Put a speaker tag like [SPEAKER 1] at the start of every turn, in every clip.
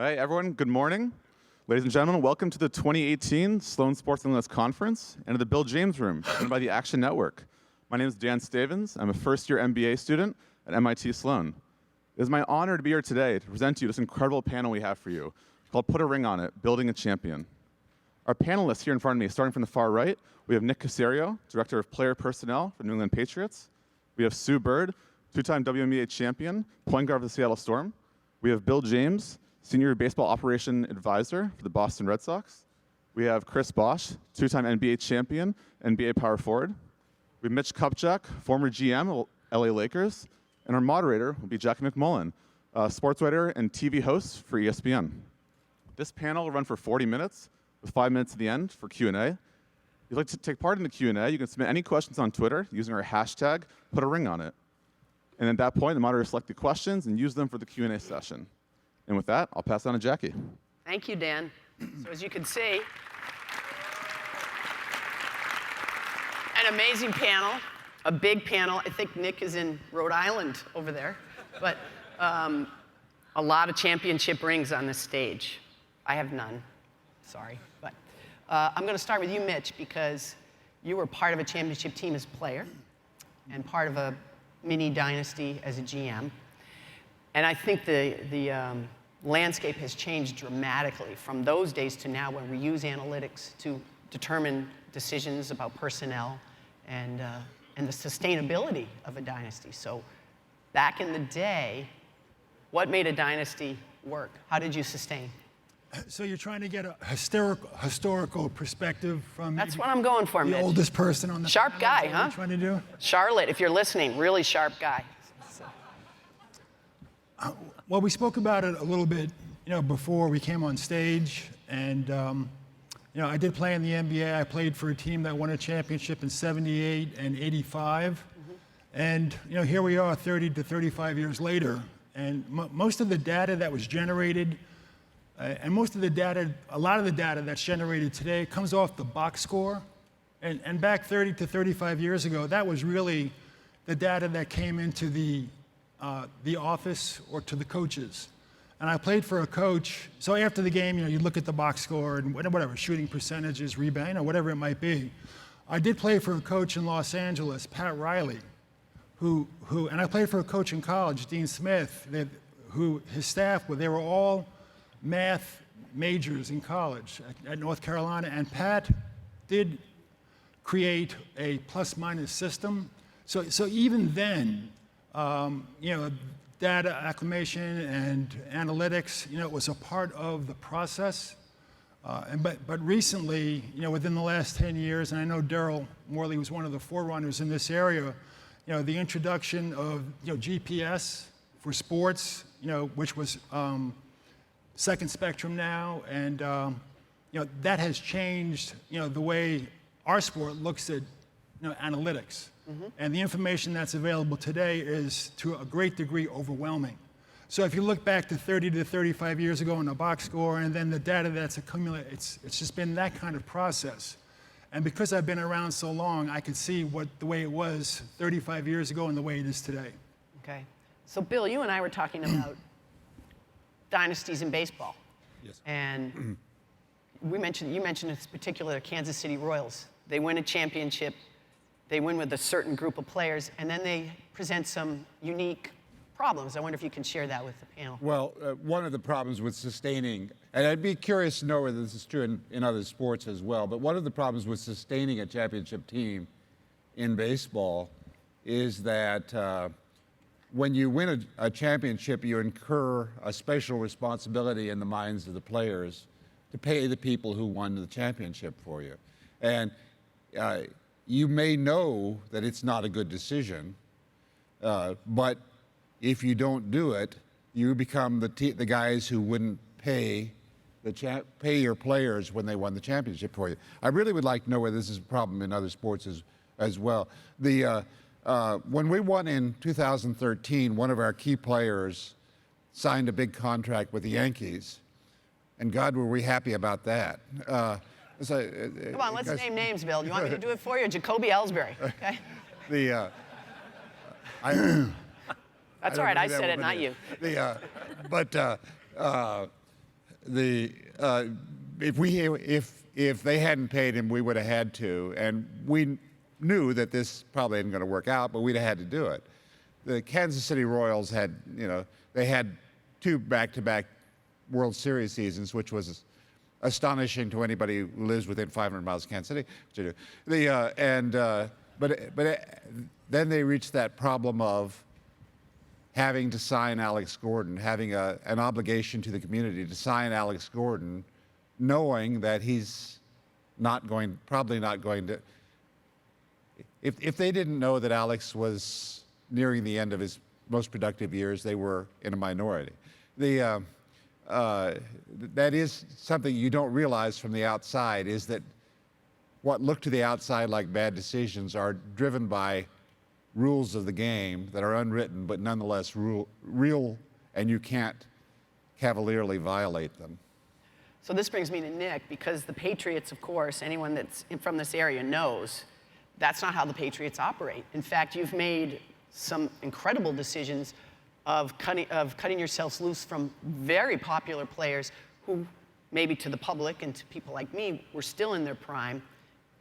[SPEAKER 1] All right, everyone, good morning. Ladies and gentlemen, welcome to the 2018 Sloan Sports Analyst Conference and to the Bill James Room, run by the Action Network. My name is Dan Stavens. I'm a first-year MBA student at MIT Sloan. It is my honor to be here today to present to you this incredible panel we have for you called Put a Ring on It, Building a Champion. Our panelists here in front of me, starting from the far right, we have Nick Caserio, Director of Player Personnel for New England Patriots. We have Sue Bird, two-time WNBA champion, point guard for the Seattle Storm. We have Bill James, Senior Baseball Operation Advisor for the Boston Red Sox. We have Chris Bosch, two-time NBA champion, NBA power forward. We have Mitch Kupchak, former GM of LA Lakers. And our moderator will be Jackie McMullen, sports writer and TV host for ESPN. This panel will run for 40 minutes, with 5 minutes at the end for Q&A. If you'd like to take part in the Q&A, you can submit any questions on Twitter using our hashtag, Put a Ring on It. And at that point, the moderator will select the questions and use them for the Q&A session. And with that, I'll pass it on to Jackie.
[SPEAKER 2] Thank you, Dan. So as you can see, an amazing panel, a big panel. I think Nick is in Rhode Island over there. But a lot of championship rings on this stage. I have none, sorry. But I'm going to start with you, Mitch, because you were part of a championship team as a player and part of a mini dynasty as a GM. And I think the landscape has changed dramatically from those days to now when we use analytics to determine decisions about personnel and the sustainability of a dynasty. So back in the day, what made a dynasty work? How did you sustain?
[SPEAKER 3] So you're trying to get a historical perspective from
[SPEAKER 2] That's what I'm going for,
[SPEAKER 3] the
[SPEAKER 2] Mitch.
[SPEAKER 3] oldest person on the
[SPEAKER 2] Sharp
[SPEAKER 3] panel?
[SPEAKER 2] guy,
[SPEAKER 3] Is that what
[SPEAKER 2] huh?
[SPEAKER 3] you're trying to do?
[SPEAKER 2] Charlotte, if you're listening, really sharp guy.
[SPEAKER 3] Well, we spoke about it a little bit, before we came on stage, and I did play in the NBA. I played for a team that won a championship in '78 and '85, and here we are, 30 to 35 years later, and most of the data that was generated, and a lot of the data that's generated today comes off the box score, and back 30 to 35 years ago, that was really the data that came into the office or to the coaches. And I played for a coach, so after the game, you look at the box score and whatever, shooting percentages, rebound, whatever it might be. I did play for a coach in Los Angeles, Pat Riley, and I played for a coach in college, Dean Smith, his staff, they were all math majors in college at North Carolina, and Pat did create a plus-minus system. So even then, data acclimation and analytics, it was a part of the process. But recently, within the last 10 years, and I know Daryl Morley was one of the forerunners in this area, the introduction of GPS for sports, which was second spectrum now, and that has changed the way our sport looks at analytics. Mm-hmm. And the information that's available today is, to a great degree, overwhelming. So if you look back to 30 to 35 years ago in the box score, and then the data that's accumulated, it's just been that kind of process. And because I've been around so long, I could see the way it was 35 years ago and the way it is today.
[SPEAKER 2] Okay. So Bill, you and I were talking about dynasties in baseball.
[SPEAKER 3] Yes.
[SPEAKER 2] And you mentioned in particular Kansas City Royals. They win a championship. They win with a certain group of players, and then they present some unique problems. I wonder if you can share that with the panel.
[SPEAKER 4] Well, one of the problems with sustaining, and I'd be curious to know whether this is true in other sports as well, but one of the problems with sustaining a championship team in baseball is that when you win a championship, you incur a special responsibility in the minds of the players to pay the people who won the championship for you. And you may know that it's not a good decision, but if you don't do it, you become the guys who wouldn't pay your players when they won the championship for you. I really would like to know whether this is a problem in other sports as well. When we won in 2013, one of our key players signed a big contract with the Yankees, and God, were we happy about that.
[SPEAKER 2] Come on, let's name names, Bill. Do you want me to do it for you? Jacoby Ellsbury, okay?
[SPEAKER 4] That's
[SPEAKER 2] all right, I said it, not you.
[SPEAKER 4] if they hadn't paid him, we would have had to, and we knew that this probably isn't going to work out, but we'd have had to do it. The Kansas City Royals had, they had 2 back-to-back World Series seasons, which was astonishing to anybody who lives within 500 miles of Kansas City. Which I do. Then they reached that problem of having to sign Alex Gordon, having an obligation to the community to sign Alex Gordon, knowing that he's probably not going to. If they didn't know that Alex was nearing the end of his most productive years, they were in a minority. That is something you don't realize from the outside, is that what look to the outside like bad decisions are driven by rules of the game that are unwritten but nonetheless real, and you can't cavalierly violate them.
[SPEAKER 2] So this brings me to Nick, because the Patriots, of course, anyone that's from this area knows that's not how the Patriots operate. In fact, you've made some incredible decisions of cutting yourselves loose from very popular players who, maybe to the public and to people like me, were still in their prime.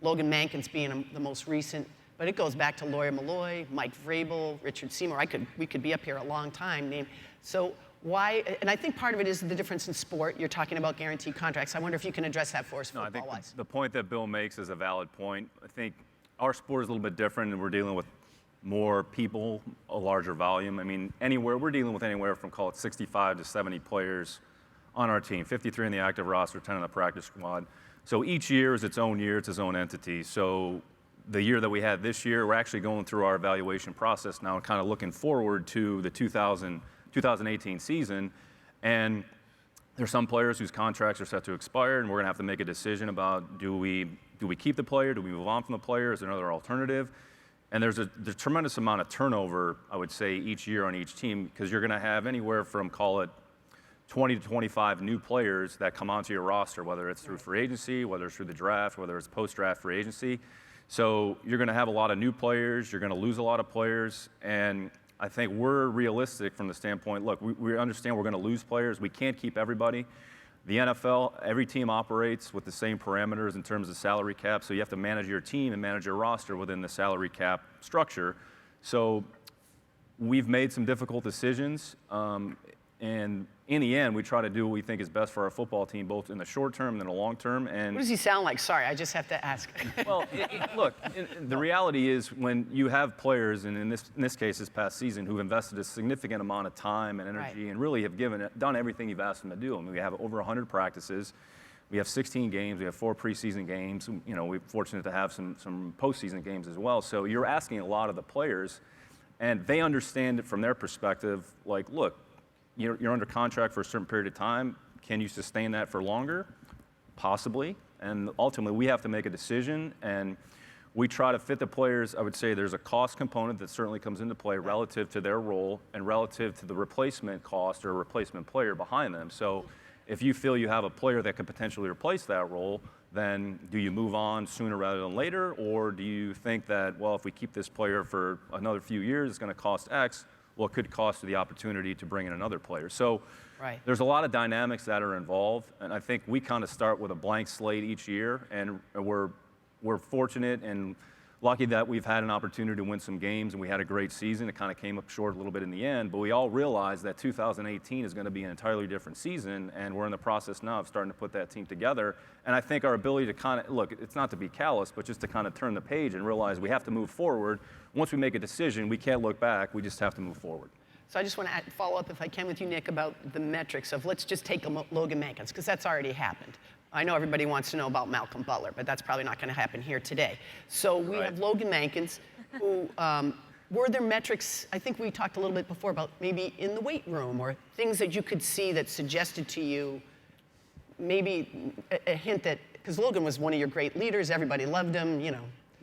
[SPEAKER 2] Logan Mankins being the most recent, but it goes back to Lawyer Malloy, Mike Vrabel, Richard Seymour. We could be up here a long time. So why, and I think part of it is the difference in sport. You're talking about guaranteed contracts. I wonder if you can address that for us
[SPEAKER 5] No, I think
[SPEAKER 2] football-wise.
[SPEAKER 5] the point that Bill makes is a valid point. I think our sport is a little bit different, and we're dealing with more people, a larger volume. I mean, we're dealing with anywhere from, call it 65 to 70 players on our team, 53 in the active roster, 10 in the practice squad. So each year is its own year, it's its own entity. So the year that we had this year, we're actually going through our evaluation process now and kind of looking forward to the 2018 season. And there's some players whose contracts are set to expire, and we're going to have to make a decision about do we keep the player, do we move on from the player, is there another alternative? And there's a tremendous amount of turnover, I would say, each year on each team, because you're going to have anywhere from, call it, 20 to 25 new players that come onto your roster, whether it's through free agency, whether it's through the draft, whether it's post-draft free agency. So you're going to have a lot of new players, you're going to lose a lot of players, and I think we're realistic from the standpoint, look, we understand we're going to lose players. We can't keep everybody. The NFL, every team operates with the same parameters in terms of salary cap, so you have to manage your team and manage your roster within the salary cap structure. So we've made some difficult decisions, and in the end, we try to do what we think is best for our football team, both in the short term and in the long term. And
[SPEAKER 2] What does he sound like? Sorry, I just have to ask.
[SPEAKER 5] well, look, the reality is when you have players, and in this case, this past season, who've invested a significant amount of time and energy and really have done everything you've asked them to do. I mean, we have over 100 practices. We have 16 games. We have 4 preseason games. We're fortunate to have some postseason games as well. So you're asking a lot of the players, and they understand it from their perspective, like, look, you're under contract for a certain period of time. Can you sustain that for longer? Possibly. And ultimately, we have to make a decision, and we try to fit the players. I would say there's a cost component that certainly comes into play relative to their role and relative to the replacement cost or replacement player behind them. So if you feel you have a player that could potentially replace that role, then do you move on sooner rather than later? Or do you think that, well, if we keep this player for another few years, it's going to cost X? Well, it could cost you the opportunity to bring in another player. So there's a lot of dynamics that are involved, and I think we kind of start with a blank slate each year, and we're fortunate and lucky that we've had an opportunity to win some games, and we had a great season. It kind of came up short a little bit in the end, but we all realize that 2018 is going to be an entirely different season, and we're in the process now of starting to put that team together. And I think our ability to kind of, look, it's not to be callous, but just to kind of turn the page and realize we have to move forward. Once we make a decision, we can't look back. We just have to move forward.
[SPEAKER 2] So I just want to follow up, if I can, with you, Nick, about the metrics of, let's just take Logan Mankins, because that's already happened. I know everybody wants to know about Malcolm Butler, but that's probably not going to happen here today. So we have Logan Mankins, who were there metrics, I think we talked a little bit before about maybe in the weight room or things that you could see that suggested to you maybe a hint that, because Logan was one of your great leaders, everybody loved him,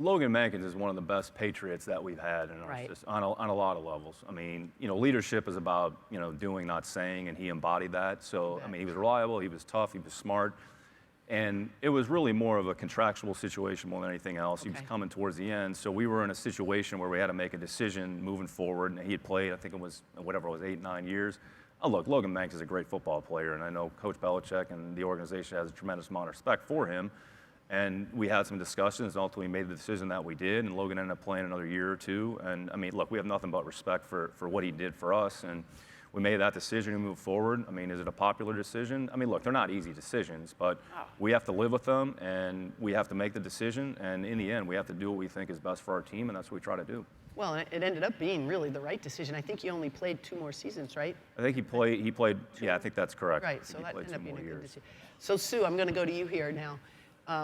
[SPEAKER 5] Logan Mankins is one of the best Patriots that we've had in our system, on a lot of levels. I mean, leadership is about, doing, not saying, and he embodied that. So, I mean, he was reliable, he was tough, he was smart. And it was really more of a contractual situation more than anything else. He was coming towards the end. So we were in a situation where we had to make a decision moving forward. And he had played, I think it was, 8, 9 years. Look, Logan Banks is a great football player, and I know Coach Belichick and the organization has a tremendous amount of respect for him. And we had some discussions, and ultimately made the decision that we did, and Logan ended up playing another year or two. And I mean, look, we have nothing but respect for what he did for us, and we made that decision to move forward. I mean, is it a popular decision? I mean, look, they're not easy decisions, but we have to live with them, and we have to make the decision, and in the end, we have to do what we think is best for our team, and that's what we try to do.
[SPEAKER 2] Well, it ended up being really the right decision. I think you only played 2 more seasons, right?
[SPEAKER 5] I think he played, yeah, I think that's correct.
[SPEAKER 2] Right,
[SPEAKER 5] I think
[SPEAKER 2] so
[SPEAKER 5] he
[SPEAKER 2] that
[SPEAKER 5] played
[SPEAKER 2] ended up
[SPEAKER 5] 2
[SPEAKER 2] being
[SPEAKER 5] more
[SPEAKER 2] a good
[SPEAKER 5] years.
[SPEAKER 2] decision. So, Sue, I'm going to go to you here now.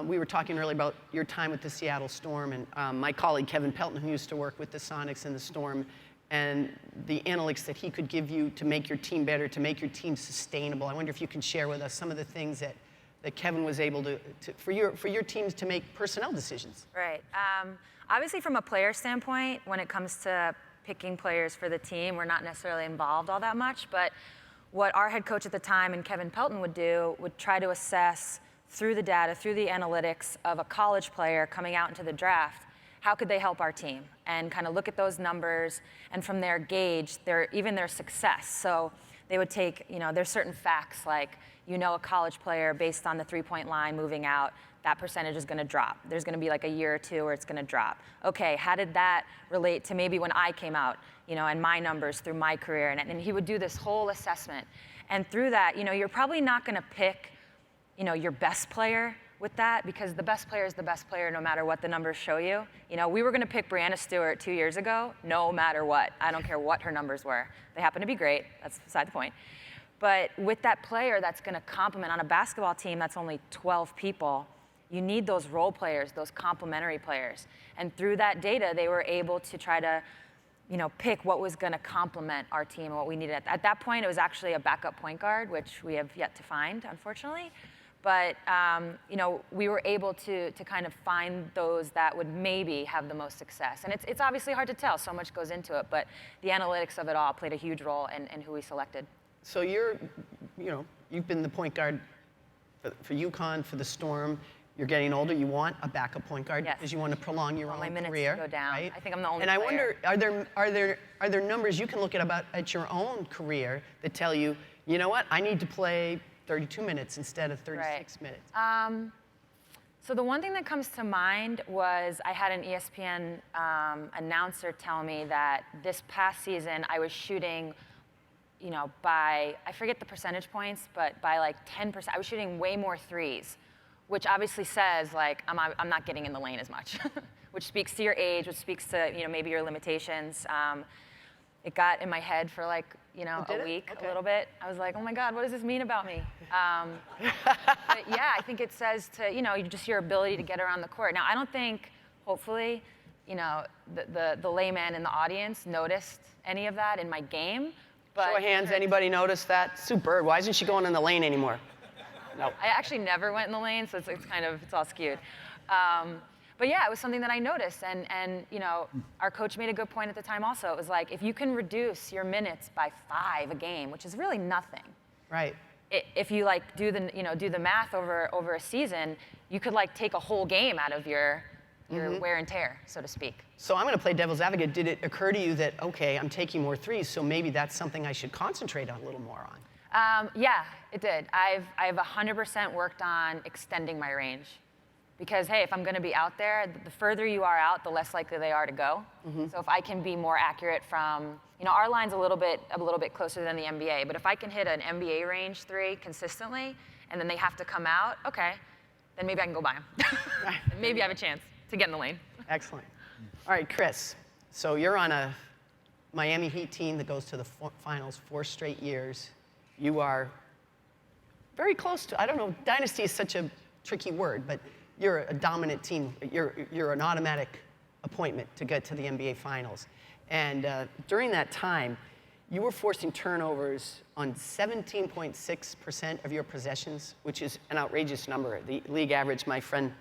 [SPEAKER 2] We were talking earlier about your time with the Seattle Storm, and my colleague Kevin Pelton, who used to work with the Sonics and the Storm, and the analytics that he could give you to make your team better, to make your team sustainable. I wonder if you can share with us some of the things that Kevin was able to for your teams to make personnel decisions.
[SPEAKER 6] Right. Obviously, from a player standpoint, when it comes to picking players for the team, we're not necessarily involved all that much. But what our head coach at the time and Kevin Pelton would do would try to assess through the data, through the analytics of a college player coming out into the draft, how could they help our team? And kind of look at those numbers and from there gauge even their success. So they would take, there's certain facts like, a college player based on the 3-point line moving out, that percentage is going to drop. There's going to be like a year or two where it's going to drop. Okay, how did that relate to maybe when I came out, and my numbers through my career? And he would do this whole assessment. And through that, you're probably not going to pick, your best player with that, because the best player is the best player no matter what the numbers show you. We were going to pick Brianna Stewart 2 years ago, no matter what. I don't care what her numbers were. They happen to be great. That's beside the point. But with that player that's going to complement on a basketball team that's only 12 people, you need those role players, those complementary players. And through that data, they were able to try to, pick what was going to complement our team and what we needed. At that point, it was actually a backup point guard, which we have yet to find, unfortunately. But we were able to kind of find those that would maybe have the most success. And it's obviously hard to tell. So much goes into it. But the analytics of it all played a huge role in who we selected.
[SPEAKER 2] So you've been the point guard for UConn, for the Storm. You're getting older. You want a backup point guard because you want to prolong your own
[SPEAKER 6] my minutes
[SPEAKER 2] career.
[SPEAKER 6] go down.
[SPEAKER 2] Right?
[SPEAKER 6] I think I'm the only
[SPEAKER 2] And I
[SPEAKER 6] player.
[SPEAKER 2] wonder, are there numbers you can look at your own career that tell you, you know what, I need to play 32 minutes instead of 36 minutes?
[SPEAKER 6] So the one thing that comes to mind was I had an ESPN announcer tell me that this past season I was shooting, by, I forget the percentage points, but by like 10%. I was shooting way more threes, which obviously says like I'm not getting in the lane as much, which speaks to your age, which speaks to maybe your limitations. It got in my head for like a week, a little bit. I was like, oh my God, what does this mean about me? But yeah, I think it says to just your ability to get around the court. Now I don't think, hopefully, the layman in the audience noticed any of that in my game. But
[SPEAKER 2] Show of hands, anybody notice that? Sue Bird, why isn't she going in the lane anymore? No.
[SPEAKER 6] I actually never went in the lane, so it's all skewed. But yeah, it was something that I noticed, and our coach made a good point at the time also. It was like, if you can reduce your minutes by 5 a game, which is really nothing.
[SPEAKER 2] Right.
[SPEAKER 6] If you like do the math over a season, you could like take a whole game out of your wear and tear, so to speak.
[SPEAKER 2] So I'm going to play devil's advocate. Did it occur to you that, okay, I'm taking more threes, so maybe that's something I should concentrate on a little more on?
[SPEAKER 6] Yeah, it did. I've 100% worked on extending my range. Because, hey, if I'm going to be out there, the further you are out, the less likely they are to go. So if I can be more accurate from, our line's a little bit closer than the NBA, but if I can hit an NBA range 3 consistently, and then they have to come out, okay, then maybe I can go by them. Maybe I have a chance to get in the lane.
[SPEAKER 2] Excellent. All right, Chris. So you're on a Miami Heat team that goes to the finals 4 straight years. You are very close to, I don't know, dynasty is such a tricky word, but you're a dominant team. You're an automatic appointment to get to the NBA Finals. And during that time, you were forcing turnovers on 17.6% of your possessions, which is an outrageous number. The league average, my friend,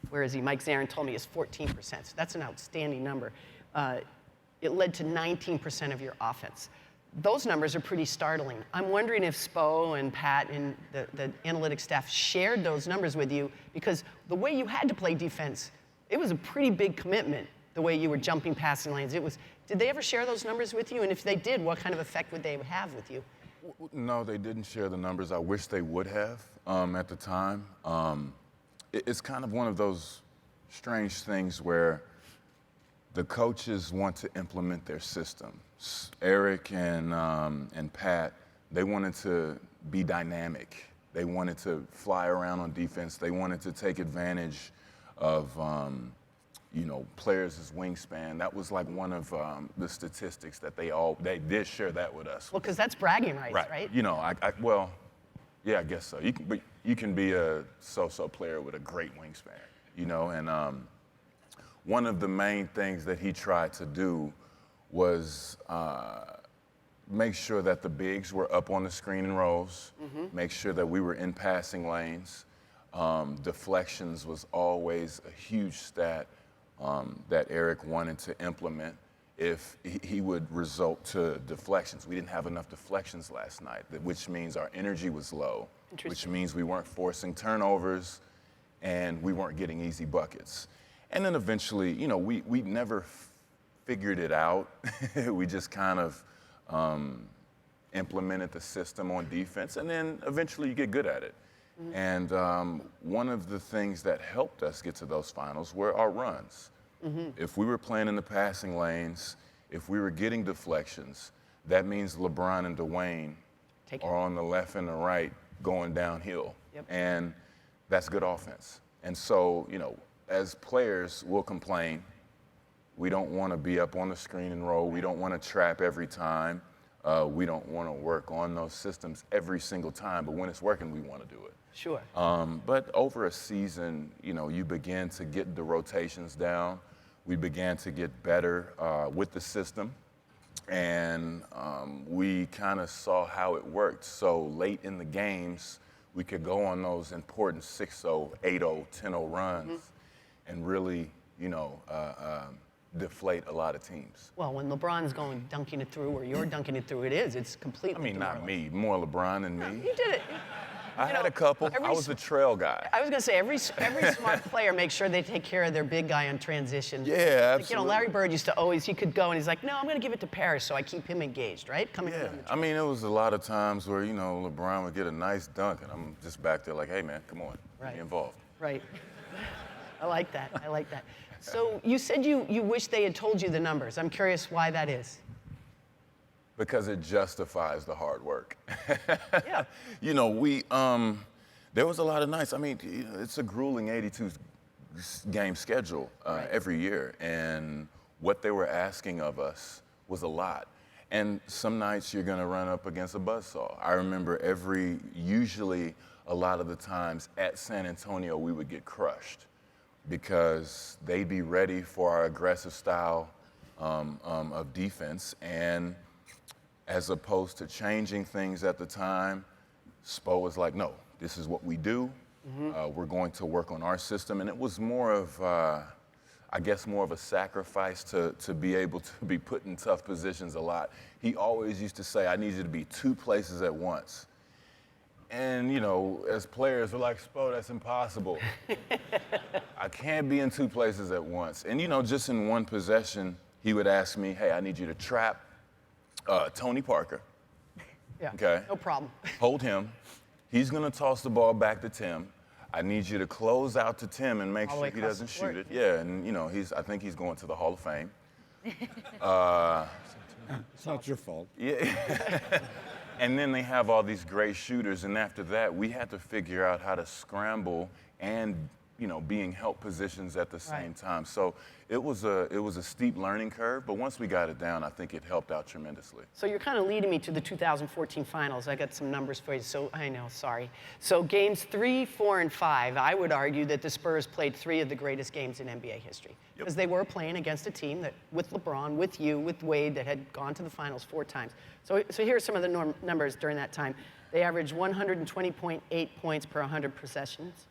[SPEAKER 2] where is he? Mike Zarin told me is 14%. So that's an outstanding number. It led to 19% of your offense. Those numbers are pretty startling. I'm wondering if Spo and Pat and the analytics staff shared those numbers with you, because the way you had to play defense, it was a pretty big commitment, the way you were jumping passing lanes. Did they ever share those numbers with you? And if they did, what kind of effect would they have with you?
[SPEAKER 7] No, they didn't share the numbers. I wish they would have at the time. It's kind of one of those strange things where the coaches want to implement their system. Eric and Pat, they wanted to be dynamic. They wanted to fly around on defense. They wanted to take advantage of players' wingspan. That was like one of the statistics that they did share that with us.
[SPEAKER 2] Well, because that's bragging rights, right?
[SPEAKER 7] Yeah, I guess so. You can be a so-so player with a great wingspan, and one of the main things that he tried to do was make sure that the bigs were up on the screen and rolls, make sure that we were in passing lanes. Deflections was always a huge stat that Eric wanted to implement if he would result to deflections. We didn't have enough deflections last night, which means our energy was low, which means we weren't forcing turnovers and we weren't getting easy buckets. And then eventually, we never figured it out. We just kind of implemented the system on defense, and then eventually you get good at it. And one of the things that helped us get to those finals were our runs. If we were playing in the passing lanes, if we were getting deflections, that means LeBron and Dwayne are on the left and the right going downhill. And that's good offense. And so, as players, we'll complain. We don't want to be up on the screen and roll. We don't want to trap every time. We don't want to work on those systems every single time. But when it's working, we want to do it.
[SPEAKER 2] Sure.
[SPEAKER 7] But over a season, you begin to get the rotations down. We began to get better with the system. And we kind of saw how it worked. So late in the games, we could go on those important 6-0, 8-0, 10-0 runs and really, deflate a lot of teams.
[SPEAKER 2] Well, when LeBron's dunking it through, or you're dunking it through, it's completely
[SPEAKER 7] not me, more LeBron than me.
[SPEAKER 2] You did it.
[SPEAKER 7] I had a couple. I was the trail guy.
[SPEAKER 2] I was going to say, every smart player makes sure they take care of their big guy on transition.
[SPEAKER 7] Yeah, absolutely.
[SPEAKER 2] Larry Bird used to always, he could go and he's like, no, I'm going to give it to Paris, so I keep him engaged, right?
[SPEAKER 7] It was a lot of times where, LeBron would get a nice dunk, and I'm just back there like, hey, man, come on, be involved.
[SPEAKER 2] Right. I like that. So you said you wish they had told you the numbers. I'm curious why that is.
[SPEAKER 7] Because it justifies the hard work.
[SPEAKER 2] Yeah.
[SPEAKER 7] There was a lot of nights. It's a grueling 82 game schedule every year, and what they were asking of us was a lot. And some nights you're gonna run up against a buzzsaw. I remember usually a lot of the times at San Antonio, we would get crushed because they'd be ready for our aggressive style of defense, and as opposed to changing things at the time, Spo was like, no, this is what we do. We're going to work on our system. And it was more of, more of a sacrifice to be able to be put in tough positions a lot. He always used to say, I need you to be two places at once. And, as players, we're like, Spo, that's impossible. I can't be in two places at once. And, just in one possession, he would ask me, hey, I need you to trap Tony Parker.
[SPEAKER 2] Yeah,
[SPEAKER 7] okay.
[SPEAKER 2] No problem.
[SPEAKER 7] Hold him. He's going to toss the ball back to Tim. I need you to close out to Tim and make sure he doesn't shoot it. Yeah, and I think he's going to the Hall of Fame.
[SPEAKER 4] It's not your fault.
[SPEAKER 7] Yeah. And then they have all these great shooters, and after that, we had to figure out how to scramble and be in help positions at the same time. So it was a steep learning curve, but once we got it down, I think it helped out tremendously.
[SPEAKER 2] So you're kind of leading me to the 2014 finals. I got some numbers for you. So I know, sorry. So games 3, 4, and 5, I would argue that the Spurs played 3 of the greatest games in NBA history. Because they were playing against a team that, with LeBron, with you, with Wade, that had gone to the finals 4 times. So here are some of the numbers during that time. They averaged 120.8 points per 100 possessions.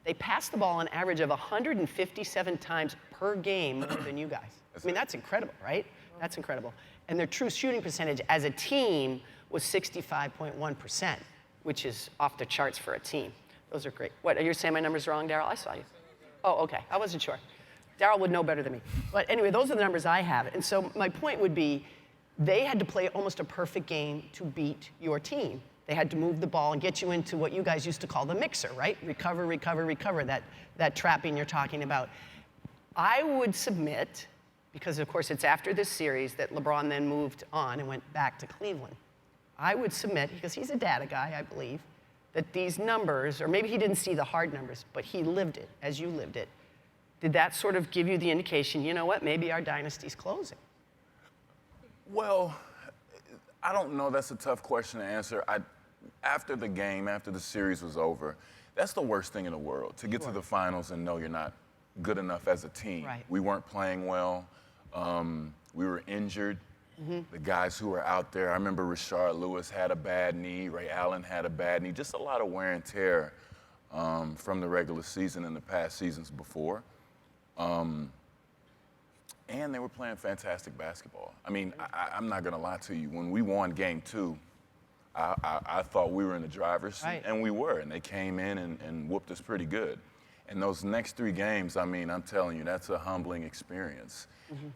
[SPEAKER 2] They passed the ball an average of 157 times per game more than you guys. That's incredible, right? That's incredible. And their true shooting percentage as a team was 65.1%, which is off the charts for a team. Those are great. What, are you saying my numbers wrong, Daryl? I saw you. Oh, okay. I wasn't sure. Daryl would know better than me. But anyway, those are the numbers I have. And so my point would be, they had to play almost a perfect game to beat your team. They had to move the ball and get you into what you guys used to call the mixer, right? Recover, recover, recover, that trapping you're talking about. I would submit, because of course it's after this series that LeBron then moved on and went back to Cleveland. I would submit, because he's a data guy, I believe, that these numbers, or maybe he didn't see the hard numbers, but he lived it as you lived it. Did that sort of give you the indication, you know what, maybe our dynasty's closing?
[SPEAKER 7] Well, I don't know. That's a tough question to answer. After the game, after the series was over, that's the worst thing in the world, to get to the finals and know you're not good enough as a team.
[SPEAKER 2] Right.
[SPEAKER 7] We weren't playing well. We were injured. The guys who were out there, I remember Rashard Lewis had a bad knee, Ray Allen had a bad knee, just a lot of wear and tear from the regular season and the past seasons before. And they were playing fantastic basketball. I mean, I'm not going to lie to you. When we won Game 2, I thought we were in the driver's seat,
[SPEAKER 2] Right.
[SPEAKER 7] and we were. And they came in and whooped us pretty good. And those next 3 games, I mean, I'm telling you, that's a humbling experience.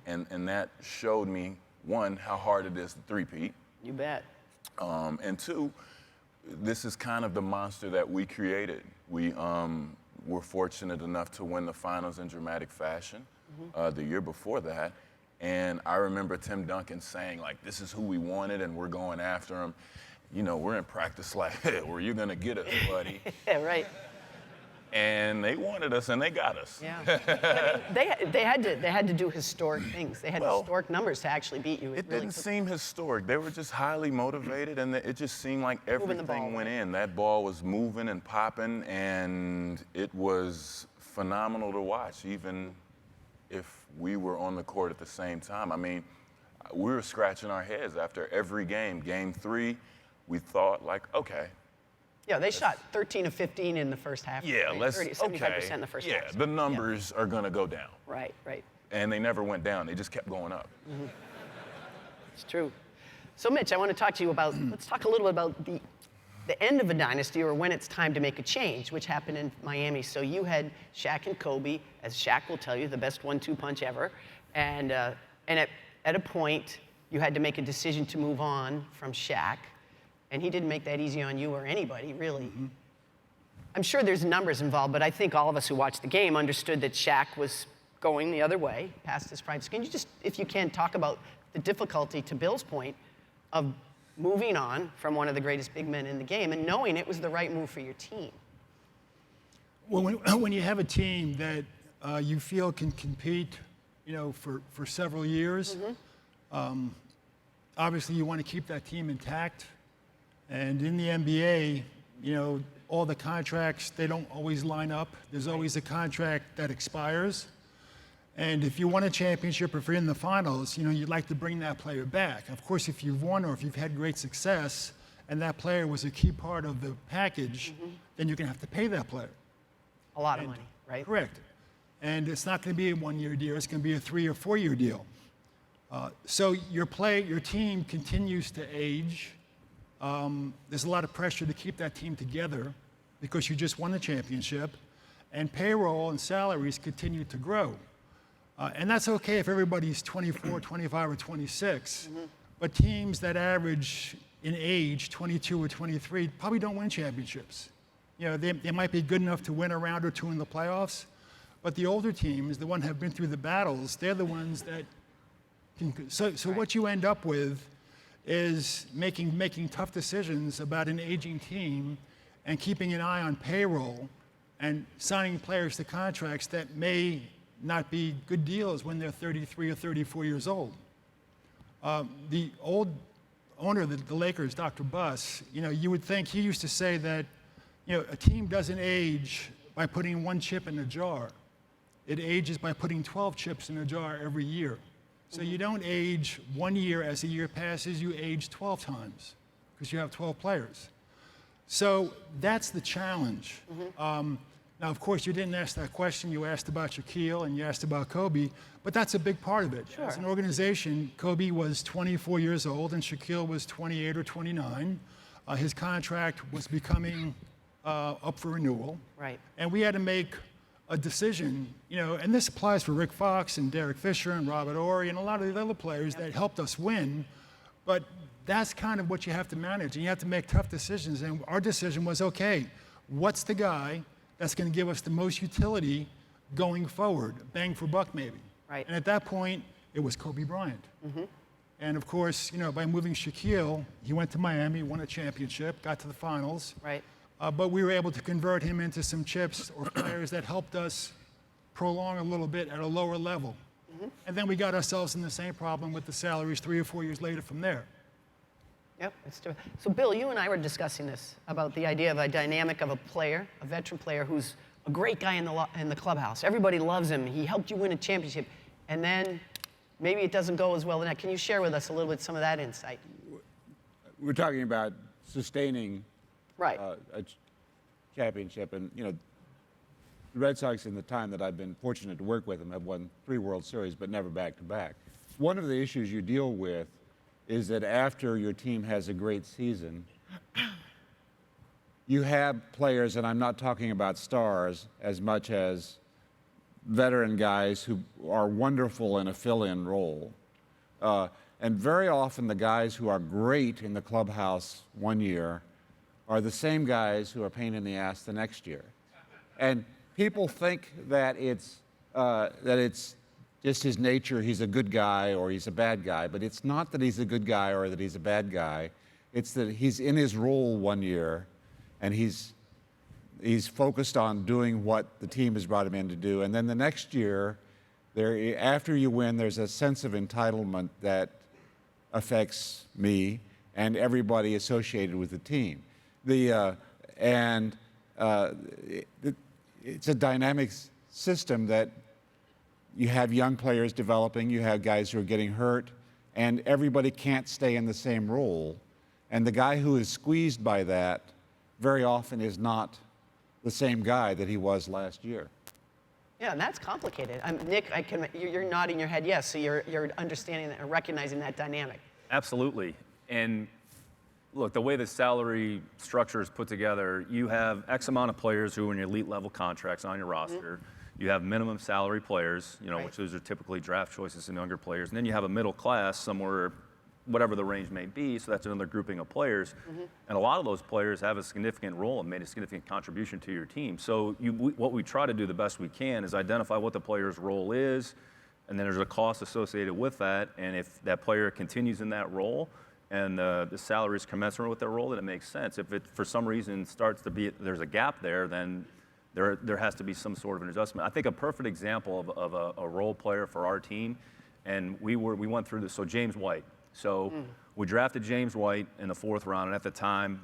[SPEAKER 7] And that showed me, 1, how hard it is to three-peat.
[SPEAKER 2] You bet.
[SPEAKER 7] And 2, this is kind of the monster that we created. We were fortunate enough to win the finals in dramatic fashion the year before that. And I remember Tim Duncan saying, like, this is who we wanted and we're going after him. You know, we're in practice like, where you're going to get us, buddy.
[SPEAKER 2] Yeah, right.
[SPEAKER 7] And they wanted us and they got us.
[SPEAKER 2] Yeah. I mean, they had to do historic things. They had historic numbers to actually beat you.
[SPEAKER 7] It didn't seem historic. They were just highly motivated, and it just seemed like everything went in. That ball was moving and popping, and it was phenomenal to watch, even if we were on the court at the same time. I mean, we were scratching our heads after every game. Game 3, we thought, like, okay.
[SPEAKER 2] Yeah, they shot 13 of 15 in the first half.
[SPEAKER 7] Yeah,
[SPEAKER 2] right?
[SPEAKER 7] let's,
[SPEAKER 2] 75% in the first half.
[SPEAKER 7] Yeah, the numbers are going to go down.
[SPEAKER 2] Right, right.
[SPEAKER 7] And they never went down. They just kept going up.
[SPEAKER 2] It's true. So, Mitch, I want to talk to you about, let's talk a little bit about the end of a dynasty, or when it's time to make a change, which happened in Miami. So you had Shaq and Kobe, as Shaq will tell you, the best 1-2 punch ever. And at a point, you had to make a decision to move on from Shaq. And he didn't make that easy on you or anybody, really. I'm sure there's numbers involved, but I think all of us who watched the game understood that Shaq was going the other way, past his prime. Can you just, if you can, talk about the difficulty, to Bill's point, of moving on from one of the greatest big men in the game and knowing it was the right move for your team?
[SPEAKER 3] Well, when you have a team that you feel can compete, you know, for several years, obviously you want to keep that team intact. And in the NBA, you know, all the contracts, they don't always line up. There's always a contract that expires. And if you won a championship or if you're in the finals, you know, you'd like to bring that player back. Of course, if you've won or if you've had great success and that player was a key part of the package, then you're going to have to pay that player.
[SPEAKER 2] A lot of money, right?
[SPEAKER 3] Correct. And it's not going to be a 1-year deal. It's going to be a 3 or 4-year deal. So your team continues to age. There's a lot of pressure to keep that team together because you just won the championship, and payroll and salaries continue to grow. And that's okay if everybody's 24, 25, or 26, but teams that average in age 22 or 23 probably don't win championships. You know, they might be good enough to win a round or 2 in the playoffs, but the older teams, the ones that have been through the battles, they're the ones that can. So what you end up with is making tough decisions about an aging team and keeping an eye on payroll and signing players to contracts that may not be good deals when they're 33 or 34 years old. The old owner of the Lakers, Dr. Buss, you know, you would think he used to say that, you know, a team doesn't age by putting 1 chip in a jar. It ages by putting 12 chips in a jar every year. So you don't age 1 year as the year passes, you age 12 times because you have 12 players. So that's the challenge. Now, of course, you didn't ask that question. You asked about Shaquille and you asked about Kobe, but that's a big part of it.
[SPEAKER 2] Sure.
[SPEAKER 3] As an organization, Kobe was 24 years old and Shaquille was 28 or 29. His contract was becoming up for renewal.
[SPEAKER 2] Right.
[SPEAKER 3] And we had to make a decision, you know, and this applies for Rick Fox and Derek Fisher and Robert Horry and a lot of the other players that helped us win. But that's kind of what you have to manage, and you have to make tough decisions. And our decision was, okay, what's the guy that's going to give us the most utility going forward, bang for buck maybe?
[SPEAKER 2] Right.
[SPEAKER 3] And at that point, it was Kobe Bryant. And of course, by moving Shaquille, he went to Miami, won a championship, got to the finals.
[SPEAKER 2] Right.
[SPEAKER 3] But we were able to convert him into some chips or players that helped us prolong a little bit at a lower level. And then we got ourselves in the same problem with the salaries 3 or 4 years later from there.
[SPEAKER 2] Yep, it's true. So, Bill, you and I were discussing this about the idea of a dynamic of a player, a veteran player who's a great guy in the clubhouse. Everybody loves him. He helped you win a championship. And then maybe it doesn't go as well the next. Can you share with us a little bit some of that insight?
[SPEAKER 4] We're talking about sustaining
[SPEAKER 2] Right.
[SPEAKER 4] a championship, and the Red Sox, in the time that I've been fortunate to work with them, have won 3 World Series, but never back-to-back. One of the issues you deal with is that after your team has a great season, you have players, and I'm not talking about stars as much as veteran guys who are wonderful in a fill-in role. And very often the guys who are great in the clubhouse one year are the same guys who are a pain in the ass the next year. And people think that it's just his nature, he's a good guy or he's a bad guy, but it's not that he's a good guy or that he's a bad guy. It's that he's in his role one year and he's focused on doing what the team has brought him in to do. And then the next year, after you win, there's a sense of entitlement that affects me and everybody associated with the team. It's a dynamic system that you have young players developing, you have guys who are getting hurt, and everybody can't stay in the same role. And the guy who is squeezed by that very often is not the same guy that he was last year.
[SPEAKER 2] Yeah, and that's complicated. Nick, you're nodding your head yes, so you're understanding that and recognizing that dynamic.
[SPEAKER 5] Absolutely. And look, the way the salary structure is put together, you have X amount of players who are in elite level contracts on your roster. You have minimum salary players,
[SPEAKER 2] Right.
[SPEAKER 5] which those are typically draft choices and younger players. And then you have a middle class somewhere, whatever the range may be, so that's another grouping of players. And a lot of those players have a significant role and made a significant contribution to your team. So what we try to do the best we can is identify what the player's role is, and then there's a cost associated with that. And if that player continues in that role, and the salary is commensurate with their role, then it makes sense. If it, for some reason, starts to be, there's a gap there, then there has to be some sort of an adjustment. I think a perfect example of a role player for our team, and we went through this, so James White. So we drafted James White in the 4th round, and at the time,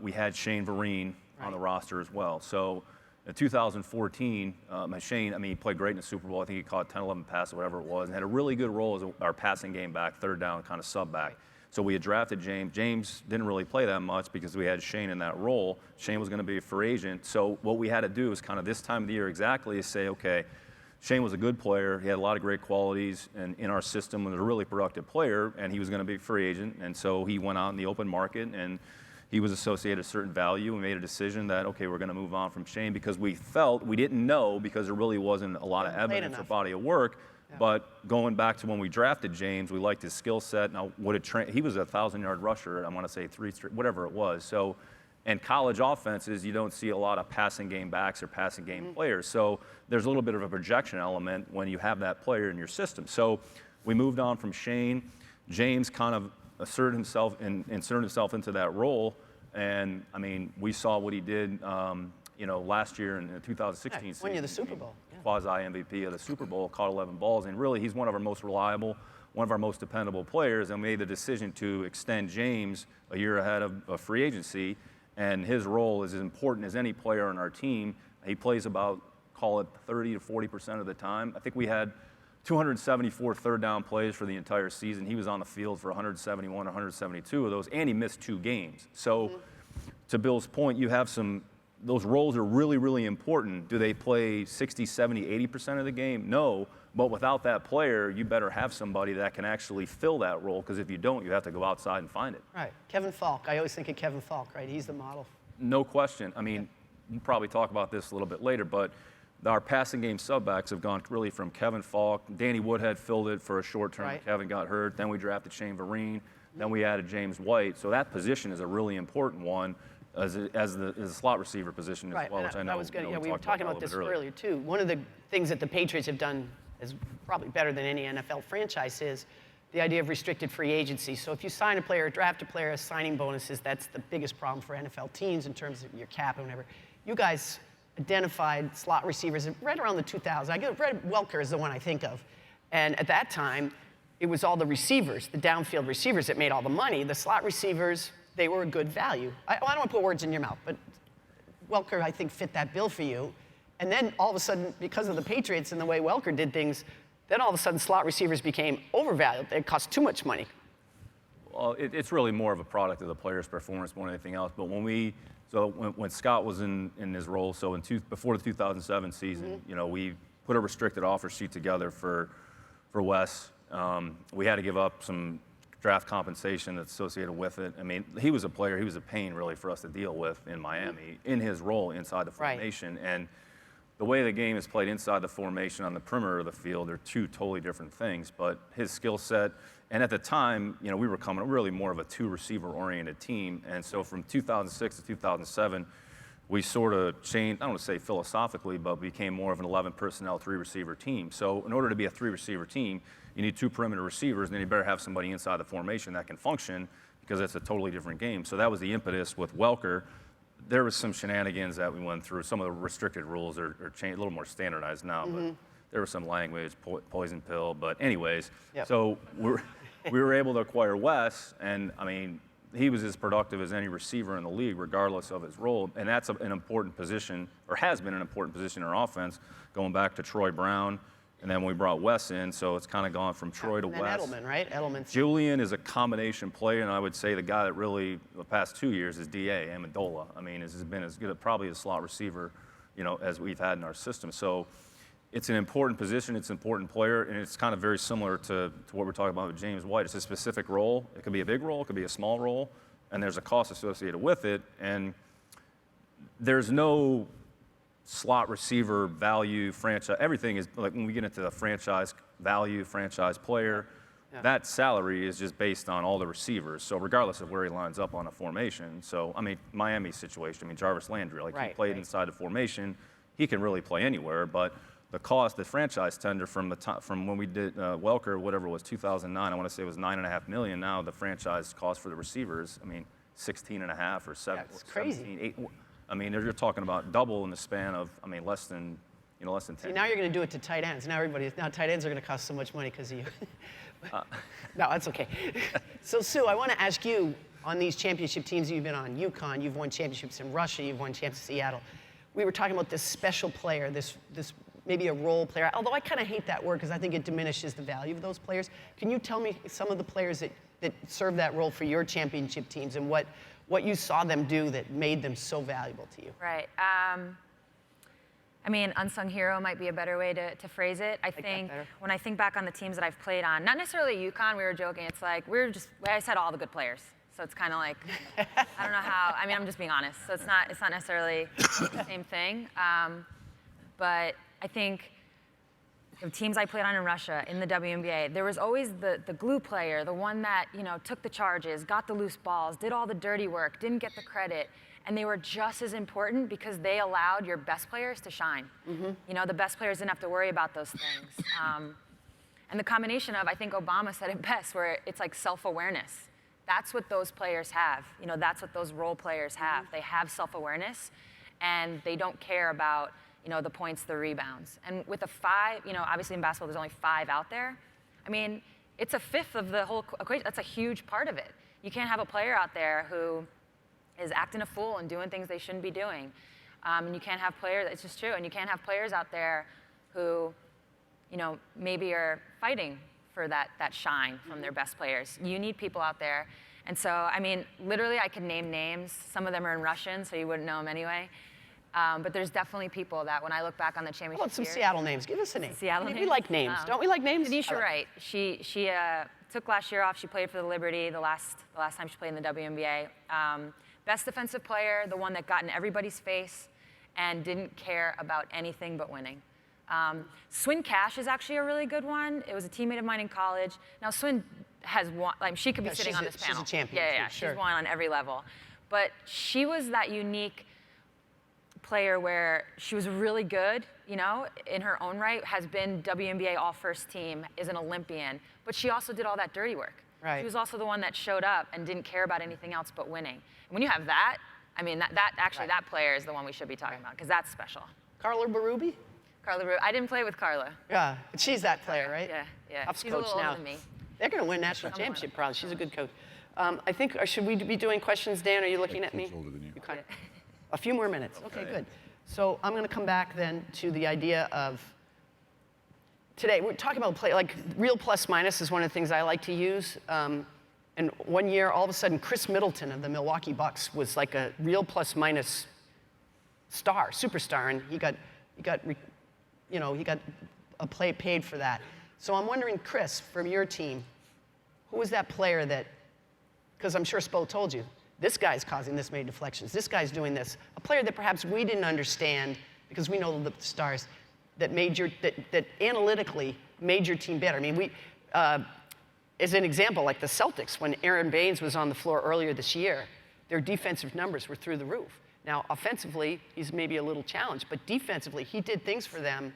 [SPEAKER 5] we had Shane Vereen on the roster as well. So in 2014, Shane, he played great in the Super Bowl. I think he caught 10, 11 passes, whatever it was, and had a really good role as our passing game back, 3rd down, kind of sub back. So we had drafted James. James didn't really play that much because we had Shane in that role. Shane was going to be a free agent. So what we had to do is kind of this time of the year exactly is say, okay, Shane was a good player. He had a lot of great qualities, and in our system was a really productive player, and he was going to be a free agent. And so he went out in the open market, and he was associated a certain value. We made a decision that, okay, we're going to move on from Shane because we didn't know because there really wasn't a lot of evidence or body of work. Yeah. But going back to when we drafted James, we liked his skill set. Now, he was a 1,000-yard rusher, I want to say 3, whatever it was. So, in college offenses, you don't see a lot of passing game backs or passing game players. So there's a little bit of a projection element when you have that player in your system. So we moved on from Shane. James kind of inserted himself into that role. And, we saw what he did, last year in the 2016 season.
[SPEAKER 2] Won you the Super Bowl.
[SPEAKER 5] Quasi MVP of the Super Bowl, caught 11 balls, and really he's one of our most reliable, one of our most dependable players, and made the decision to extend James a year ahead of free agency, and his role is as important as any player on our team. He plays about, call it 30 to 40% of the time. I think we had 274 third down plays for the entire season. He was on the field for 171, 172 of those, and he missed 2 games. So to Bill's point, you have those roles are really, really important. Do they play 60, 70, 80% of the game? No, but without that player, you better have somebody that can actually fill that role, because if you don't, you have to go outside and find it.
[SPEAKER 2] Right. Kevin Falk. I always think of Kevin Falk, right? He's the model.
[SPEAKER 5] No question. We'll probably talk about this a little bit later, but our passing game subbacks have gone really from Kevin Falk. Danny Woodhead filled it for a short term. Right. Kevin got hurt. Then we drafted Shane Vereen. Then we added James White. So that position is a really important one as the slot receiver position as well, which I know,
[SPEAKER 2] we were talking about this earlier too. One of the things that the Patriots have done is probably better than any NFL franchise is the idea of restricted free agency. So if you sign a player, draft a player, signing bonuses, that's the biggest problem for NFL teams in terms of your cap and whatever. You guys identified slot receivers right around the 2000s. Welker is the one I think of. And at that time, it was all the receivers, the downfield receivers that made all the money. The slot receivers, they were a good value. I don't want to put words in your mouth, but Welker, I think, fit that bill for you. And then all of a sudden, because of the Patriots and the way Welker did things, then all of a sudden slot receivers became overvalued. They cost too much money.
[SPEAKER 5] Well, it's really more of a product of the player's performance more than anything else. But when Scott was in his role, so before the 2007 season, we put a restricted offer sheet together for Wes. We had to give up some draft compensation that's associated with it. I mean, he was a player. He was a pain really for us to deal with in Miami in his role inside the formation. Right. And the way the game is played inside the formation on the perimeter of the field are two totally different things. But his skill set, and at the time, we were coming really more of a two-receiver-oriented team. And so from 2006 to 2007, we sort of changed, I don't want to say philosophically, but became more of an 11-personnel, three-receiver team. So in order to be a three-receiver team, you need two perimeter receivers, and then you better have somebody inside the formation that can function because it's a totally different game. So that was the impetus with Welker. There was some shenanigans that we went through. Some of the restricted rules are changed, a little more standardized now, but there was some language, poison pill. But anyways, so we were able to acquire Wes, and I mean, he was as productive as any receiver in the league, regardless of his role. And that's an important position, or has been an important position in our offense, going back to Troy Brown. And then we brought Wes in, so it's kind of gone from Troy to Wes.
[SPEAKER 2] Edelman, right? Edelman.
[SPEAKER 5] Julian is a combination player, and I would say the guy that really, the past 2 years, is D.A. Amendola. I mean, has been as good, probably a slot receiver, as we've had in our system. So it's an important position, it's an important player, and it's kind of very similar to what we're talking about with James White. It's a specific role. It could be a big role, it could be a small role, and there's a cost associated with it. And there's no slot receiver value, franchise, everything is like when we get into the franchise value, franchise player, that salary is just based on all the receivers. So regardless of where he lines up on a formation. So, I mean, Miami's situation, Jarvis Landry, he played inside the formation. He can really play anywhere, but the cost, the franchise tender from when we did Welker, whatever it was, 2009, I want to say it was $9.5 million. Now the franchise cost for the receivers, 16.5 or 7.
[SPEAKER 2] That's crazy.
[SPEAKER 5] 8. I mean, you're talking about double in the span of, less than 10.
[SPEAKER 2] See, now you're going to do it to tight ends. Now tight ends are going to cost so much money because of you. No, that's okay. So, Sue, I want to ask you, on these championship teams you've been on, UConn, you've won championships in Russia, you've won championships in Seattle. We were talking about this special player, this maybe a role player, although I kind of hate that word because I think it diminishes the value of those players. Can you tell me some of the players that serve that role for your championship teams and what you saw them do that made them so valuable to you?
[SPEAKER 6] Right. Unsung hero might be a better way to phrase it. I think when I think back on the teams that I've played on, not necessarily UConn, we were joking, it's like, I said all the good players. So it's kind of like, I don't know how, I'm just being honest. So it's not necessarily the same thing. But I think the teams I played on in Russia, in the WNBA, there was always the glue player, the one that, took the charges, got the loose balls, did all the dirty work, didn't get the credit. And they were just as important because they allowed your best players to shine. The best players didn't have to worry about those things. And the combination of, I think Obama said it best, where it's like self-awareness. That's what those players have. That's what those role players have. They have self-awareness, and they don't care about the points, the rebounds. And with a 5, obviously in basketball there's only 5 out there. It's a fifth of the whole equation. That's a huge part of it. You can't have a player out there who is acting a fool and doing things they shouldn't be doing. And you can't have players, it's just true, and you can't have players out there who, maybe are fighting for that shine from their best players. You need people out there. And so, literally I could name names. Some of them are in Russian, so you wouldn't know them anyway. But there's definitely people that when I look back on the championship
[SPEAKER 2] How about some Seattle names? Give us a name.
[SPEAKER 6] Seattle names?
[SPEAKER 2] We like names. Don't we like names?
[SPEAKER 6] Tanisha Wright. She took last year off. She played for the Liberty the last time she played in the WNBA. Best defensive player, the one that got in everybody's face and didn't care about anything but winning. Swin Cash is actually a really good one. It was a teammate of mine in college. Now, Swin, has won. Like she could be
[SPEAKER 2] Yeah,
[SPEAKER 6] sitting
[SPEAKER 2] she's
[SPEAKER 6] on
[SPEAKER 2] a-
[SPEAKER 6] this panel.
[SPEAKER 2] she's a champion,
[SPEAKER 6] Yeah,
[SPEAKER 2] too,
[SPEAKER 6] yeah.
[SPEAKER 2] sure.
[SPEAKER 6] She's won on every level, but she was that unique player where she was really good, you know, in her own right, has been WNBA all-first team, is an Olympian, but she also did all that dirty work.
[SPEAKER 2] Right.
[SPEAKER 6] She was also the one that showed up and didn't care about anything else but winning. And when you have that, I mean, that player is the one we should be talking about, because that's special.
[SPEAKER 2] Carla Berube?
[SPEAKER 6] Carla, I didn't play with Carla.
[SPEAKER 2] Yeah, but she's that player, right?
[SPEAKER 6] Yeah, yeah.
[SPEAKER 2] Tough
[SPEAKER 6] She's a
[SPEAKER 2] coach
[SPEAKER 6] little
[SPEAKER 2] now.
[SPEAKER 6] older than me.
[SPEAKER 2] They're going to win national championship probably. She's a good coach. I think, should we be doing questions, Dan? Are you looking at me?
[SPEAKER 4] He's older than you.
[SPEAKER 2] kind of- A few more minutes. Okay, good. So I'm going to come back then to the idea of today. We're talking about play, like real plus minus is one of the things I like to use. And one year, all of a sudden, Chris Middleton of the Milwaukee Bucks was like a real plus minus star, superstar, and he got a play paid for that. So I'm wondering, Chris, from your team, who was that player that? Because I'm sure Spo told you, this guy's causing this many deflections. This guy's doing this. A player that perhaps we didn't understand because we know the stars that that analytically made your team better. I mean, as an example, like the Celtics, when Aaron Baines was on the floor earlier this year, their defensive numbers were through the roof. Now, offensively, he's maybe a little challenged, but defensively, he did things for them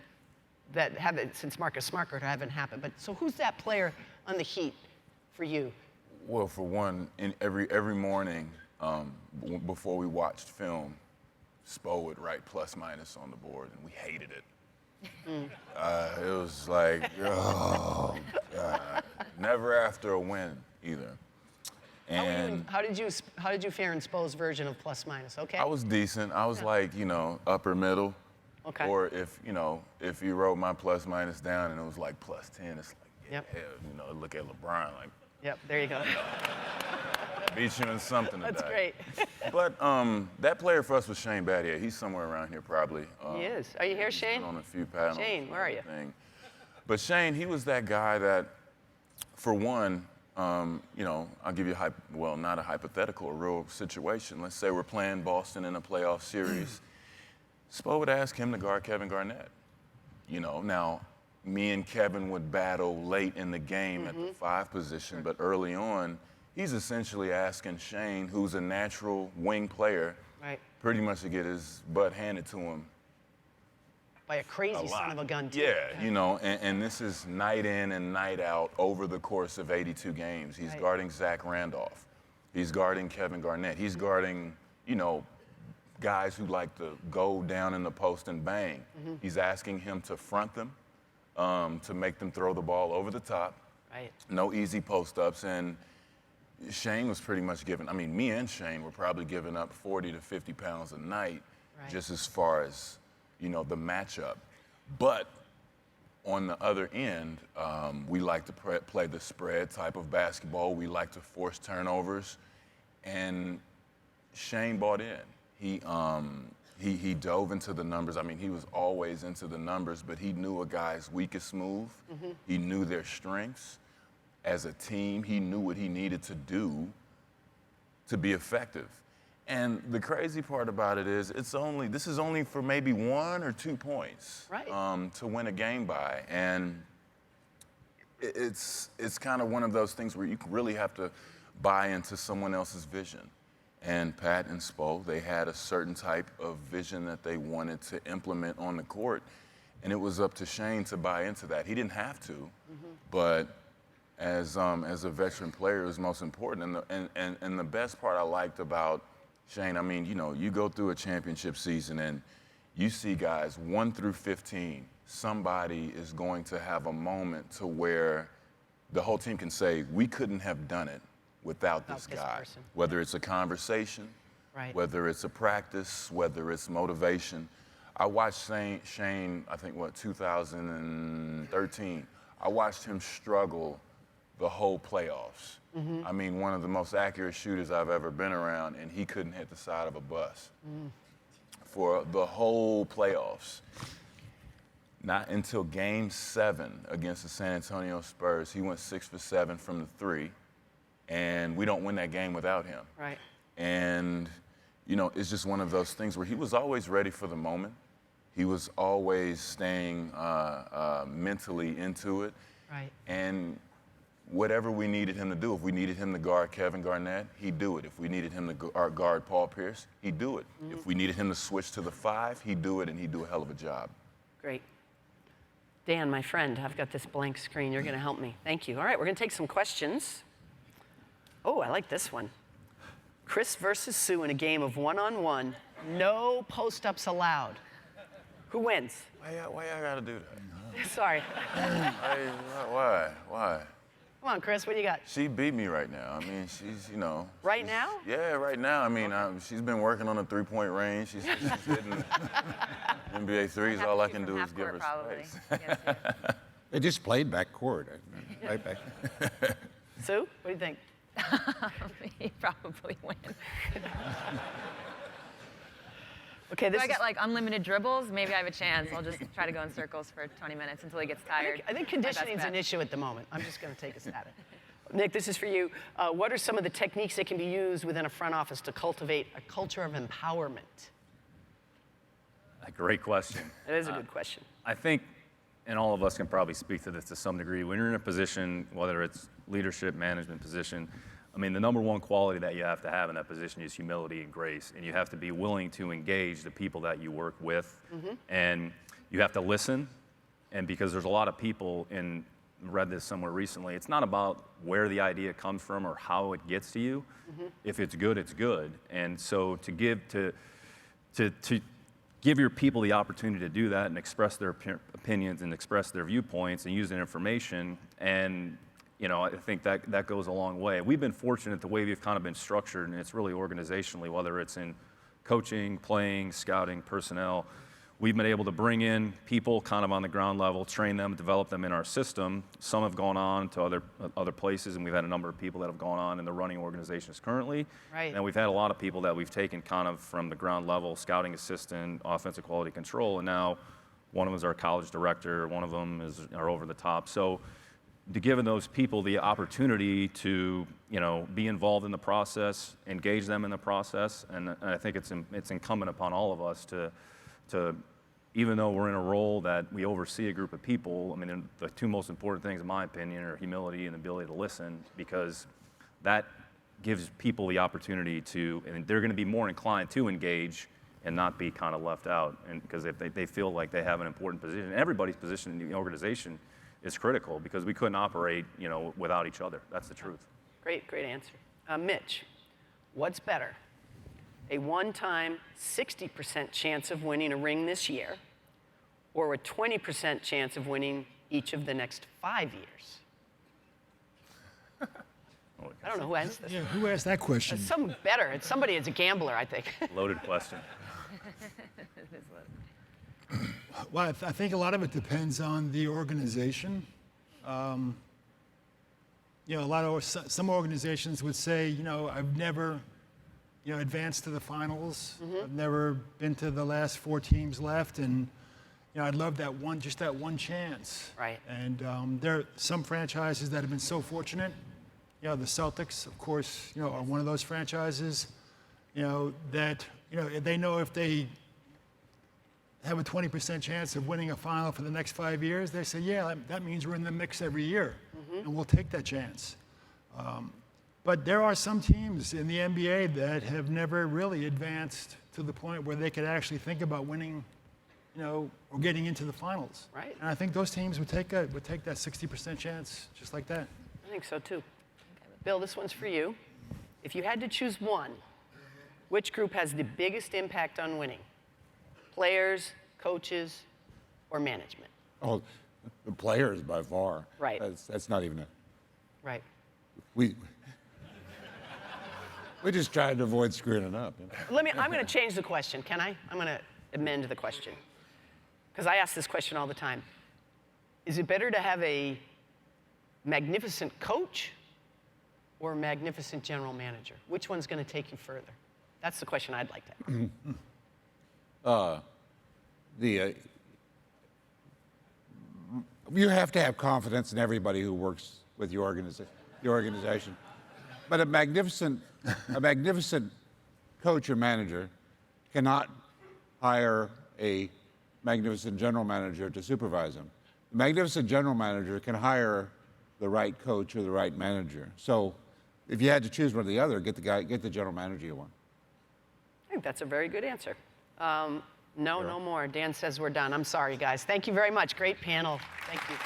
[SPEAKER 2] that haven't, since Marcus Smart haven't happened. But so who's that player on the Heat for you?
[SPEAKER 7] Well, for one, every morning before we watched film, Spo would write plus minus on the board, and we hated it. It was like, oh, God. Never after a win either. And
[SPEAKER 2] How did you fare in Spo's version of plus minus? Okay.
[SPEAKER 7] I was decent. I was like, upper middle.
[SPEAKER 2] Okay.
[SPEAKER 7] Or if you wrote my plus minus down and it was like plus 10, it's like, yeah,
[SPEAKER 2] Yep.
[SPEAKER 7] hell, look at LeBron, like,
[SPEAKER 2] Yep. There you go.
[SPEAKER 7] beat you in something today.
[SPEAKER 2] That's great.
[SPEAKER 7] But that player for us was Shane Battier. He's somewhere around here probably.
[SPEAKER 2] He is. Are you here,
[SPEAKER 7] He's been
[SPEAKER 2] Shane?
[SPEAKER 7] on a few panels.
[SPEAKER 2] Shane,
[SPEAKER 7] and
[SPEAKER 2] where are you?
[SPEAKER 7] everything. But Shane, he was that guy that, for one, I'll give you not a hypothetical, a real situation. Let's say we're playing Boston in a playoff series. Spo would ask him to guard Kevin Garnett. Now, me and Kevin would battle late in the game at the 5 position, but early on, he's essentially asking Shane, who's a natural wing player,
[SPEAKER 2] Right.
[SPEAKER 7] pretty much to get his butt handed to him.
[SPEAKER 2] By a crazy
[SPEAKER 7] A
[SPEAKER 2] son
[SPEAKER 7] lot.
[SPEAKER 2] of a gun, too.
[SPEAKER 7] Yeah, and this is night in and night out over the course of 82 games. He's
[SPEAKER 2] Right.
[SPEAKER 7] guarding Zach Randolph. He's guarding Kevin Garnett. He's guarding, guys who like to go down in the post and bang. He's asking him to front them, to make them throw the ball over the top.
[SPEAKER 2] Right.
[SPEAKER 7] No easy post-ups. And Shane was pretty much me and Shane were probably giving up 40 to 50 pounds a night,
[SPEAKER 2] Right.
[SPEAKER 7] just as far as, the matchup. But on the other end, we like to play the spread type of basketball. We like to force turnovers. And Shane bought in. He dove into the numbers. He was always into the numbers, but he knew a guy's weakest move. He knew their strengths. As a team, he knew what he needed to do to be effective. And the crazy part about it is, this is only for maybe 1 or 2 points,
[SPEAKER 2] Right.
[SPEAKER 7] to win a game by. And it's kind of one of those things where you really have to buy into someone else's vision. And Pat and Spo, they had a certain type of vision that they wanted to implement on the court, and it was up to Shane to buy into that. He didn't have to, but as a veteran player, it was most important. And the best part I liked about Shane, you go through a championship season and you see guys 1 through 15, somebody is going to have a moment to where the whole team can say, we couldn't have done it without this guy.
[SPEAKER 2] person.
[SPEAKER 7] Whether it's a conversation,
[SPEAKER 2] Right.
[SPEAKER 7] whether it's a practice, whether it's motivation. I watched Shane, 2013. I watched him struggle the whole playoffs. One of the most accurate shooters I've ever been around, and he couldn't hit the side of a bus for the whole playoffs. Not until Game 7 against the San Antonio Spurs, he went 6 for 7 from the 3, and we don't win that game without him.
[SPEAKER 2] Right.
[SPEAKER 7] And, it's just one of those things where he was always ready for the moment. He was always staying mentally into it.
[SPEAKER 2] Right.
[SPEAKER 7] And whatever we needed him to do. If we needed him to guard Kevin Garnett, he'd do it. If we needed him to guard Paul Pierce, he'd do it. If we needed him to switch to the 5, he'd do it, and he'd do a hell of a job.
[SPEAKER 2] Great. Dan, my friend, I've got this blank screen. You're going to help me. Thank you. All right, we're going to take some questions. Oh, I like this one. Chris versus Sue in a game of one-on-one. No post-ups allowed. Who wins?
[SPEAKER 7] Why y'all gotta do that?
[SPEAKER 2] Sorry.
[SPEAKER 7] Why?
[SPEAKER 2] Come on, Chris, what do you got?
[SPEAKER 7] She beat me right now. I mean, she's,
[SPEAKER 2] Right now?
[SPEAKER 7] Yeah, right now. I mean, she's been working on the three-point range. She's hitting NBA threes. All I can do is give her space.
[SPEAKER 4] They just played backcourt. Right back.
[SPEAKER 2] Sue, what do you think?
[SPEAKER 6] He probably win.
[SPEAKER 2] Okay,
[SPEAKER 6] If
[SPEAKER 2] this
[SPEAKER 6] I
[SPEAKER 2] is,
[SPEAKER 6] get like unlimited dribbles, maybe I have a chance. I'll just try to go in circles for 20 minutes until he gets tired.
[SPEAKER 2] I think
[SPEAKER 6] My best
[SPEAKER 2] conditioning is an
[SPEAKER 6] bet.
[SPEAKER 2] issue at the moment. I'm just going to take a stab at it. Nick, this is for you. What are some of the techniques that can be used within a front office to cultivate a culture of empowerment?
[SPEAKER 5] A great question.
[SPEAKER 2] That is a good question.
[SPEAKER 5] I think, and all of us can probably speak to this to some degree, when you're in a position, whether it's leadership, management position, I mean, the number one quality that you have to have in that position is humility and grace. And you have to be willing to engage the people that you work with. And you have to listen. And because there's a lot of people, and read this somewhere recently, it's not about where the idea comes from or how it gets to you. If it's good, it's good. And so to give your people the opportunity to do that and express their opinions and express their viewpoints and use their information, and I think that goes a long way. We've been fortunate the way we've kind of been structured, and it's really organizationally, whether it's in coaching, playing, scouting, personnel. We've been able to bring in people kind of on the ground level, train them, develop them in our system. Some have gone on to other places, and we've had a number of people that have gone on in the running organizations currently.
[SPEAKER 2] Right.
[SPEAKER 5] And we've had a lot of people that we've taken kind of from the ground level, scouting assistant, offensive quality control, and now one of them is our college director, one of them is our over the top. So to give those people the opportunity to, be involved in the process, engage them in the process, and I think it's incumbent upon all of us to, even though we're in a role that we oversee a group of people, I mean, the two most important things, in my opinion, are humility and the ability to listen, because that gives people the opportunity to, and they're going to be more inclined to engage and not be kind of left out, and because if they feel like they have an important position, everybody's position in the organization is critical, because we couldn't operate, without each other. That's the truth.
[SPEAKER 2] Great answer. Mitch, what's better? A one-time 60% chance of winning a ring this year, or a 20% chance of winning each of the next 5 years? I don't know who asked this.
[SPEAKER 3] Yeah, who asked that question?
[SPEAKER 2] Some better. It's somebody. It's a gambler, I think.
[SPEAKER 5] Loaded question.
[SPEAKER 3] Well, I think a lot of it depends on the organization. Some organizations would say, I've never, advanced to the finals. I've never been to the last 4 teams left, and I'd love that one chance.
[SPEAKER 2] Right.
[SPEAKER 3] And there are some franchises that have been so fortunate. The Celtics, of course, are one of those franchises. That they know if they have a 20% chance of winning a final for the next 5 years, they say, yeah, that means we're in the mix every year, and we'll take that chance. But there are some teams in the NBA that have never really advanced to the point where they could actually think about winning, or getting into the finals.
[SPEAKER 2] Right.
[SPEAKER 3] And I think those teams would take that 60% chance just like that.
[SPEAKER 2] I think so, too. Bill, this one's for you. If you had to choose one, which group has the biggest impact on winning? Players, coaches, or management?
[SPEAKER 4] Oh, the players by far.
[SPEAKER 2] Right.
[SPEAKER 4] That's not even a.
[SPEAKER 2] Right.
[SPEAKER 4] We just tried to avoid screwing it up.
[SPEAKER 2] I'm going to change the question. Can I? I'm going to amend the question. Because I ask this question all the time. Is it better to have a magnificent coach or a magnificent general manager? Which one's going to take you further? That's the question I'd like to ask.
[SPEAKER 4] You have to have confidence in everybody who works with your organization. But a magnificent coach or manager cannot hire a magnificent general manager to supervise him. The magnificent general manager can hire the right coach or the right manager. So if you had to choose one or the other, get the general manager you want.
[SPEAKER 2] I think that's a very good answer. No more. Dan says we're done. I'm sorry, guys. Thank you very much. Great panel. Thank you.